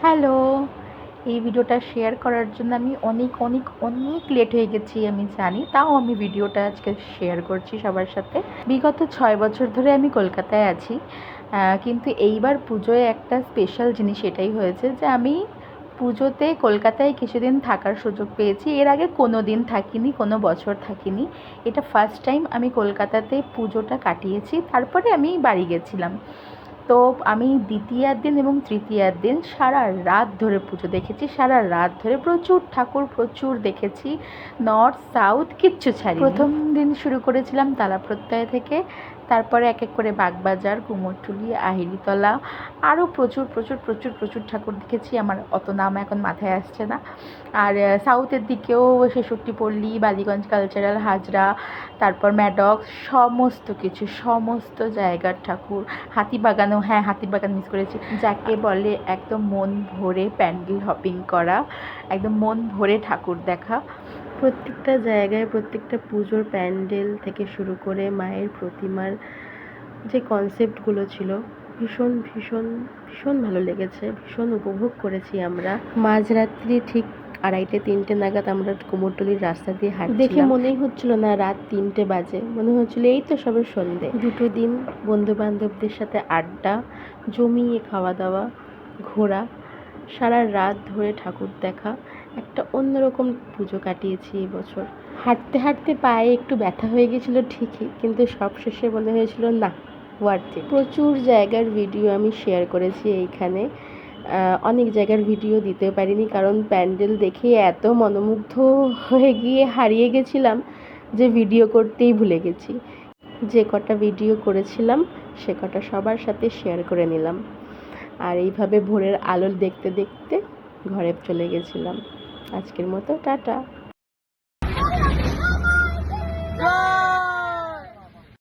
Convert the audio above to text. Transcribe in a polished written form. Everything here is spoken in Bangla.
হ্যালো, এই ভিডিওটা শেয়ার করার জন্য আমি অনেক লেট হয়ে গেছি আমি জানি। তাও আমি ভিডিওটা আজকে শেয়ার করছি সবার সাথে। বিগত 6 বছর ধরে আমি কলকাতায় আছি। কিন্তু এইবার পুজোয় একটা স্পেশাল জিনিস এটাই হয়েছে যে আমি পুজোতে কলকাতায় কিছুদিন থাকার সুযোগ পেয়েছি। এর আগে কোনো দিন থাকিনি, কোনো বছর থাকিনি। এটা ফার্স্ট টাইম আমি কলকাতাতে পুজোটা কাটিয়েছি। তারপরে আমি বাড়ি গেছিলাম। তো আমি দ্বিতীয়ার দিন এবং তৃতীয়ার দিন সারা রাত ধরে পুজো দেখেছি। সারা রাত ধরে প্রচুর ঠাকুর প্রচুর দেখেছি, নর্থ সাউথ কিচ্ছু ছাড়িনি। প্রথম দিন শুরু করেছিলাম তালাপ্রত্যয় থেকে, তারপরে এক এক করে বাগবাজার, কুমোরটুলি, আহিরিতলা, আরও প্রচুর ঠাকুর দেখেছি। আমার অত নাম এখন মাথায় আসছে না। আর সাউথের দিকেও ছেষট্টিপল্লী, বালিগঞ্জ কালচারাল, হাজরা, তারপর ম্যাডক্স, সমস্ত জায়গার ঠাকুর। হাতিবাগানও, হ্যাঁ হাতিবাগান মিস করেছি, যাকে বলে একদম মন ভরে প্যান্ডেল হপিং করা, একদম মন ভরে ঠাকুর দেখা। প্রত্যেকটা জায়গায় প্রত্যেকটা পুজোর প্যান্ডেল থেকে শুরু করে মায়ের প্রতিমার যে কনসেপ্টগুলো ছিল ভীষণ ভালো লেগেছে, ভীষণ উপভোগ করেছি আমরা। মাঝরাত্রি ঠিক 2:30-3টে নাগাদ আমরা কুমোরটুলির রাস্তা দিয়ে হাঁটছিলাম। দেখে মনেই হচ্ছিল না রাত 3টে বাজে, মনে হচ্ছিল এই তো সবে সন্ধে। দুটো দিন বন্ধু বান্ধবদের সাথে আড্ডা, জমিয়ে খাওয়া দাওয়া, ঘোরা, সারা রাত ধরে ঠাকুর দেখা, একটা অন্যরকম পুজো কাটিয়েছি এই বছর। হাঁটতে হাঁটতে পায়ে একটু ব্যথা হয়ে গেছিলো ঠিকই, কিন্তু সবশেষে মনে হয়েছিল না, ওয়ার্থ ইট। প্রচুর জায়গার ভিডিও আমি শেয়ার করেছি এইখানে। অনেক জায়গার ভিডিও দিতে পারিনি, কারণ প্যান্ডেল দেখে এত মনোমুগ্ধ হয়ে গিয়ে হারিয়ে গেছিলাম যে ভিডিও করতেই ভুলে গেছি। যে কটা ভিডিও করেছিলাম সে কটা সবার সাথে শেয়ার করে নিলাম। আর এইভাবে ভোরের আলো দেখতে দেখতে ঘরে চলে গেছিলাম। আজকের মতো টাটা।